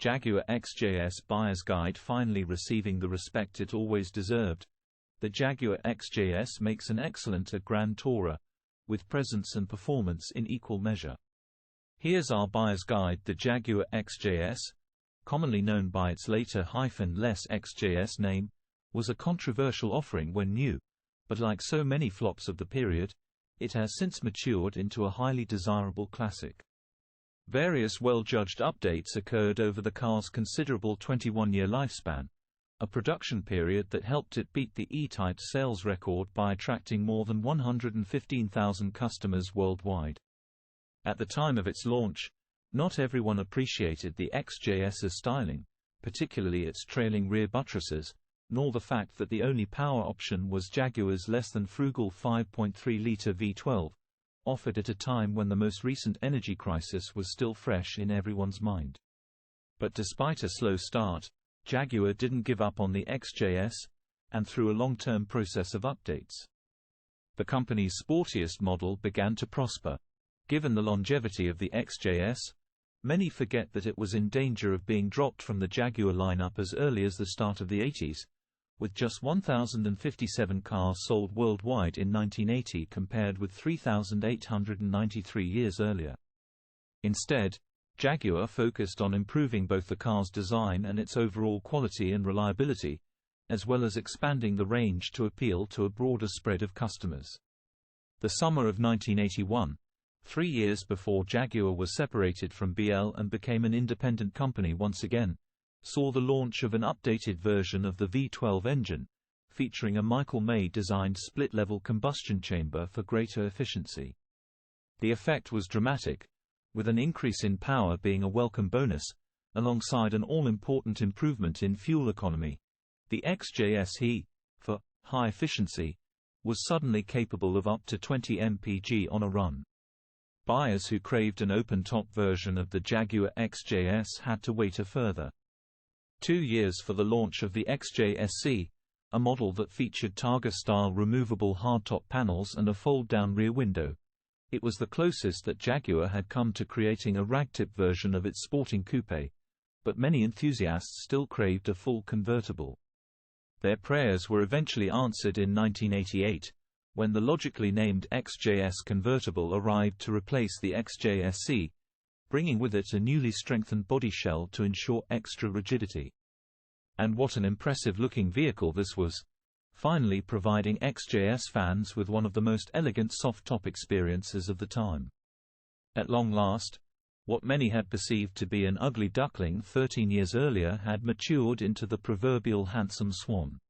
Jaguar XJS buyer's guide finally receiving the respect it always deserved. The Jaguar XJS makes an excellent Grand Tourer, with presence and performance in equal measure. Here's our buyer's guide. The Jaguar XJS, commonly known by its later -less XJS name, was a controversial offering when new, but like so many flops of the period, it has since matured into a highly desirable classic. Various well-judged updates occurred over the car's considerable 21-year lifespan, a production period that helped it beat the E-Type sales record by attracting more than 115,000 customers worldwide. At the time of its launch, not everyone appreciated the XJS's styling, particularly its trailing rear buttresses, nor the fact that the only power option was Jaguar's less than frugal 5.3-liter V12, offered at a time when the most recent energy crisis was still fresh in everyone's mind. But despite a slow start, Jaguar didn't give up on the XJS, and through a long-term process of updates, the company's sportiest model began to prosper. Given the longevity of the XJS, many forget that it was in danger of being dropped from the Jaguar lineup as early as the start of the 80s, with just 1,057 cars sold worldwide in 1980 compared with 3,893 years earlier. Instead, Jaguar focused on improving both the car's design and its overall quality and reliability, as well as expanding the range to appeal to a broader spread of customers. The summer of 1981, 3 years before Jaguar was separated from BL and became an independent company once again, saw the launch of an updated version of the V12 engine, featuring a Michael May-designed split-level combustion chamber for greater efficiency. The effect was dramatic, with an increase in power being a welcome bonus, alongside an all-important improvement in fuel economy. The XJS, for high efficiency, was suddenly capable of up to 20 mpg on a run. Buyers who craved an open-top version of the Jaguar XJS had to wait a further 2 years for the launch of the XJS, a model that featured Targa-style removable hardtop panels and a fold-down rear window. It was the closest that Jaguar had come to creating a ragtip version of its sporting coupe, but many enthusiasts still craved a full convertible. Their prayers were eventually answered in 1988, when the logically named XJS convertible arrived to replace the XJS, bringing with it a newly strengthened body shell to ensure extra rigidity. And what an impressive-looking vehicle this was, finally providing XJS fans with one of the most elegant soft-top experiences of the time. At long last, what many had perceived to be an ugly duckling 13 years earlier had matured into the proverbial handsome swan.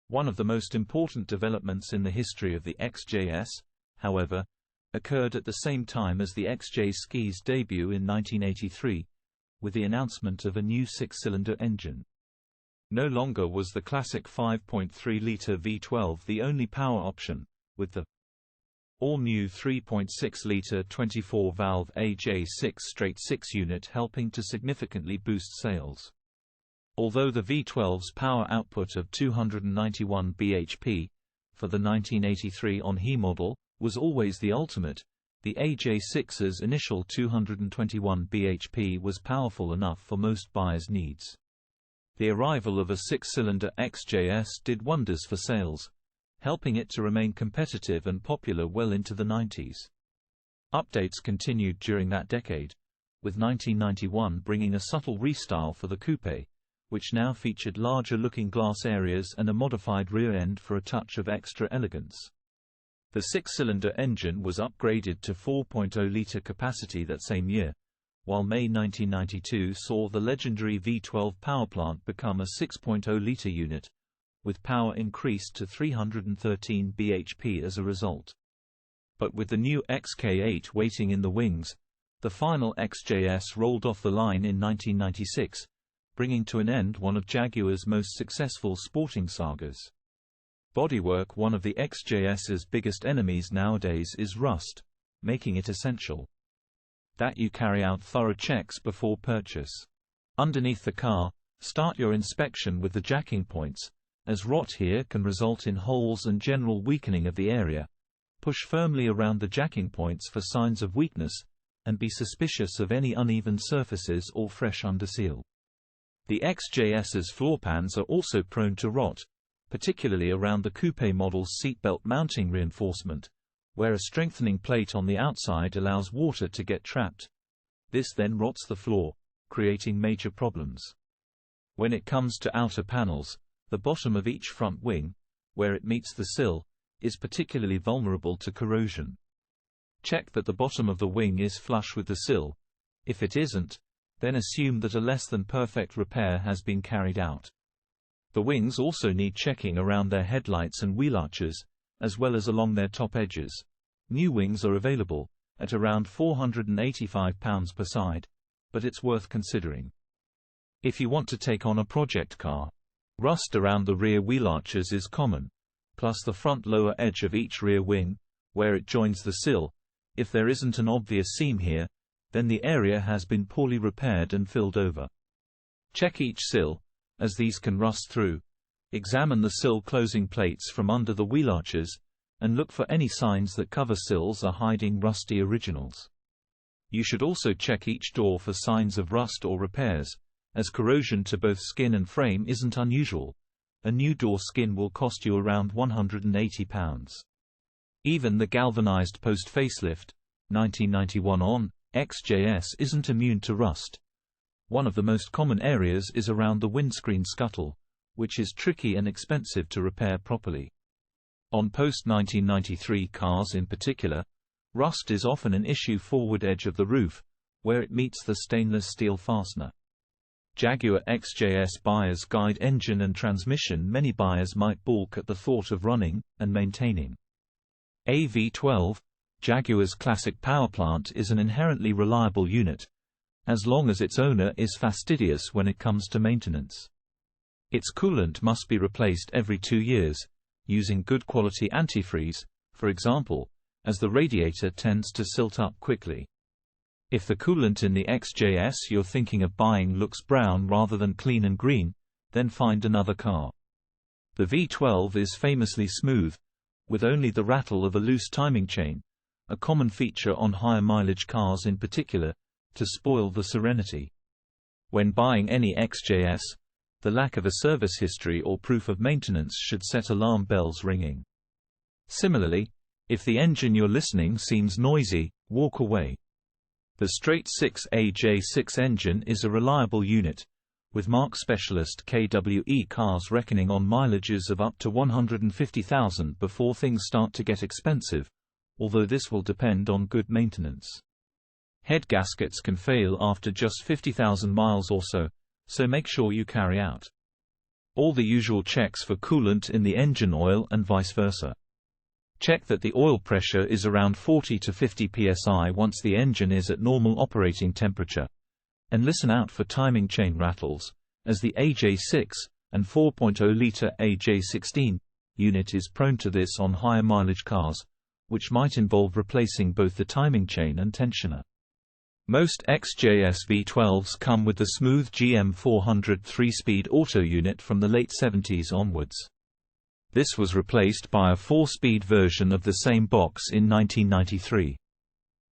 One of the most important developments in the history of the XJS, however, occurred at the same time as the XJS's debut in 1983, with the announcement of a new 6-cylinder engine. No longer was the classic 5.3-liter V12 the only power option, with the all-new 3.6-liter 24-valve AJ6-6 unit helping to significantly boost sales. Although the V12's power output of 291 bhp, for the 1983 on-he model, was always the ultimate, the AJ6's initial 221 bhp was powerful enough for most buyers' needs. The arrival of a 6-cylinder XJS did wonders for sales, helping it to remain competitive and popular well into the 90s. Updates continued during that decade, with 1991 bringing a subtle restyle for the coupe, which now featured larger looking glass areas and a modified rear end for a touch of extra elegance. The 6-cylinder engine was upgraded to 4.0-liter capacity that same year, while May 1992 saw the legendary V12 powerplant become a 6.0-liter unit, with power increased to 313 bhp as a result. But with the new XK8 waiting in the wings, the final XJS rolled off the line in 1996, bringing to an end one of Jaguar's most successful sporting sagas. Bodywork. One of the XJS's biggest enemies nowadays is rust, making it essential that you carry out thorough checks before purchase. Underneath the car, start your inspection with the jacking points, as rot here can result in holes and general weakening of the area. Push firmly around the jacking points for signs of weakness, and be suspicious of any uneven surfaces or fresh underseal. The XJS's floor pans are also prone to rot, particularly around the coupe model's seatbelt mounting reinforcement, where a strengthening plate on the outside allows water to get trapped. This then rots the floor, creating major problems. When it comes to outer panels, the bottom of each front wing, where it meets the sill, is particularly vulnerable to corrosion. Check that the bottom of the wing is flush with the sill. If it isn't, then assume that a less than perfect repair has been carried out. The wings also need checking around their headlights and wheel arches, as well as along their top edges. New wings are available, at around £485 per side, but it's worth considering. If you want to take on a project car, rust around the rear wheel arches is common, plus the front lower edge of each rear wing, where it joins the sill. If there isn't an obvious seam here, then the area has been poorly repaired and filled over. Check each sill, as these can rust through. Examine the sill closing plates from under the wheel arches, and look for any signs that cover sills are hiding rusty originals. You should also check each door for signs of rust or repairs, as corrosion to both skin and frame isn't unusual. A new door skin will cost you around £180. Even the galvanized post-facelift, 1991 on, XJS isn't immune to rust. One of the most common areas is around the windscreen scuttle, which is tricky and expensive to repair properly. On post-1993 cars in particular, rust is often an issue forward edge of the roof, where it meets the stainless steel fastener. Jaguar XJS Buyer's Guide engine and transmission. Many buyers might balk at the thought of running and maintaining a V12. Jaguar's classic powerplant is an inherently reliable unit, as long as its owner is fastidious when it comes to maintenance. Its coolant must be replaced every 2 years, using good quality antifreeze, for example, as the radiator tends to silt up quickly. If the coolant in the XJS you're thinking of buying looks brown rather than clean and green, then find another car. The V12 is famously smooth, with only the rattle of a loose timing chain, a common feature on higher mileage cars in particular, to spoil the serenity. When buying any XJS, the lack of a service history or proof of maintenance should set alarm bells ringing. Similarly, if the engine you're listening seems noisy, walk away. The straight 6 AJ6 engine is a reliable unit, with marque specialist KWE cars reckoning on mileages of up to 150,000 before things start to get expensive, although this will depend on good maintenance. Head gaskets can fail after just 50,000 miles or so make sure you carry out all the usual checks for coolant in the engine oil and vice versa. Check that the oil pressure is around 40 to 50 psi once the engine is at normal operating temperature, and listen out for timing chain rattles, as the AJ6 and 4.0-liter AJ16 unit is prone to this on higher mileage cars, which might involve replacing both the timing chain and tensioner. Most XJS V12s come with the smooth GM400 3-speed auto unit from the late 70s onwards. This was replaced by a 4-speed version of the same box in 1993.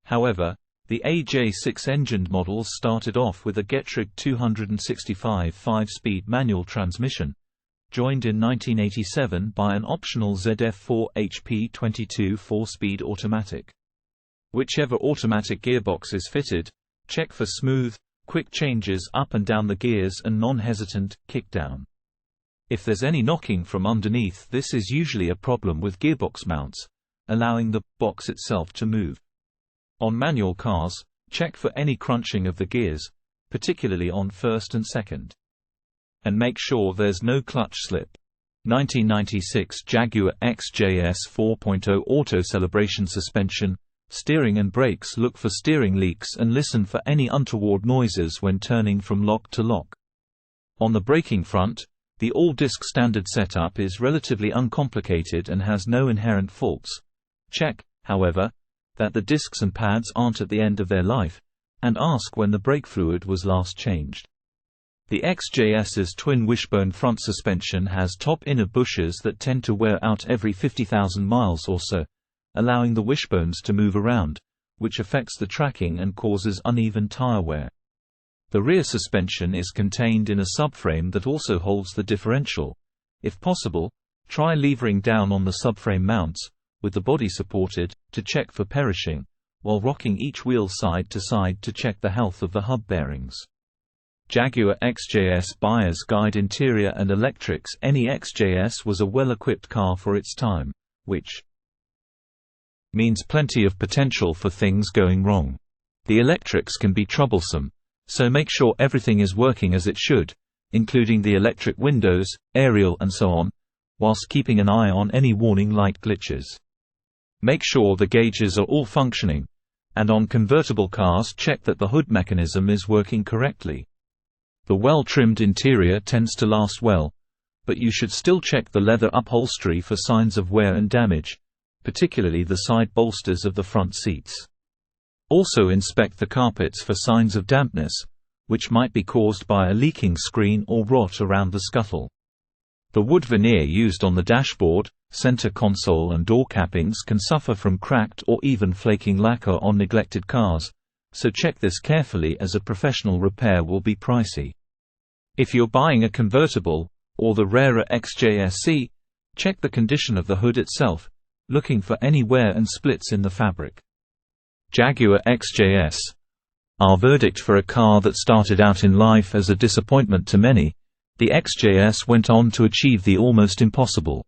However, the AJ6 engined models started off with a Getrag 265 5-speed manual transmission, joined in 1987 by an optional ZF4 HP22 4-speed automatic. Whichever automatic gearbox is fitted, check for smooth, quick changes up and down the gears and non-hesitant kickdown. If there's any knocking from underneath, this is usually a problem with gearbox mounts, allowing the box itself to move. On manual cars, check for any crunching of the gears, particularly on first and second. And make sure there's no clutch slip. 1996 Jaguar XJS 4.0 Auto Celebration Suspension. Steering and brakes. Look for steering leaks and listen for any untoward noises when turning from lock to lock. On the braking front, the all-disc standard setup is relatively uncomplicated and has no inherent faults. Check, however, that the discs and pads aren't at the end of their life, and ask when the brake fluid was last changed. The XJS's twin wishbone front suspension has top inner bushes that tend to wear out every 50,000 miles or so, allowing the wishbones to move around, which affects the tracking and causes uneven tire wear. The rear suspension is contained in a subframe that also holds the differential. If possible, try levering down on the subframe mounts, with the body supported, to check for perishing, while rocking each wheel side to side to check the health of the hub bearings. Jaguar XJS Buyer's Guide Interior and Electrics. Any XJS was a well-equipped car for its time, which means plenty of potential for things going wrong. The electrics can be troublesome, so make sure everything is working as it should, including the electric windows, aerial and so on, whilst keeping an eye on any warning light glitches. Make sure the gauges are all functioning, and on convertible cars check that the hood mechanism is working correctly. The well-trimmed interior tends to last well, but you should still check the leather upholstery for signs of wear and damage, particularly the side bolsters of the front seats. Also inspect the carpets for signs of dampness, which might be caused by a leaking screen or rot around the scuttle. The wood veneer used on the dashboard, center console and door cappings can suffer from cracked or even flaking lacquer on neglected cars, so check this carefully as a professional repair will be pricey. If you're buying a convertible, or the rarer XJS, check the condition of the hood itself, looking for any wear and splits in the fabric. Jaguar XJS. Our verdict for a car that started out in life as a disappointment to many, the XJS went on to achieve the almost impossible.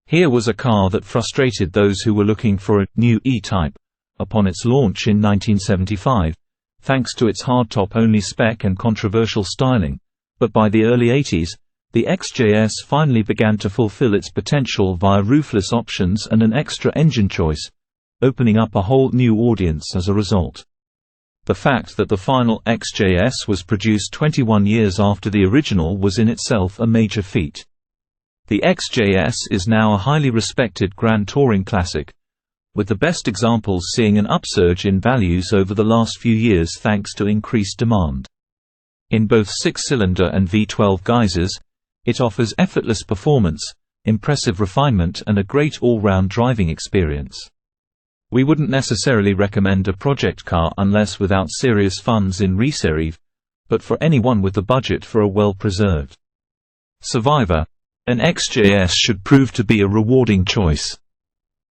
Here was a car that frustrated those who were looking for a new E-Type upon its launch in 1975, thanks to its hardtop-only spec and controversial styling, but by the early 80s, the XJS finally began to fulfill its potential via roofless options and an extra engine choice, opening up a whole new audience as a result. The fact that the final XJS was produced 21 years after the original was in itself a major feat. The XJS is now a highly respected Grand Touring classic, with the best examples seeing an upsurge in values over the last few years thanks to increased demand. In both 6-cylinder and V12 guises, it offers effortless performance, impressive refinement and a great all-round driving experience. We wouldn't necessarily recommend a project car unless without serious funds in reserve, but for anyone with the budget for a well-preserved survivor, an XJS should prove to be a rewarding choice.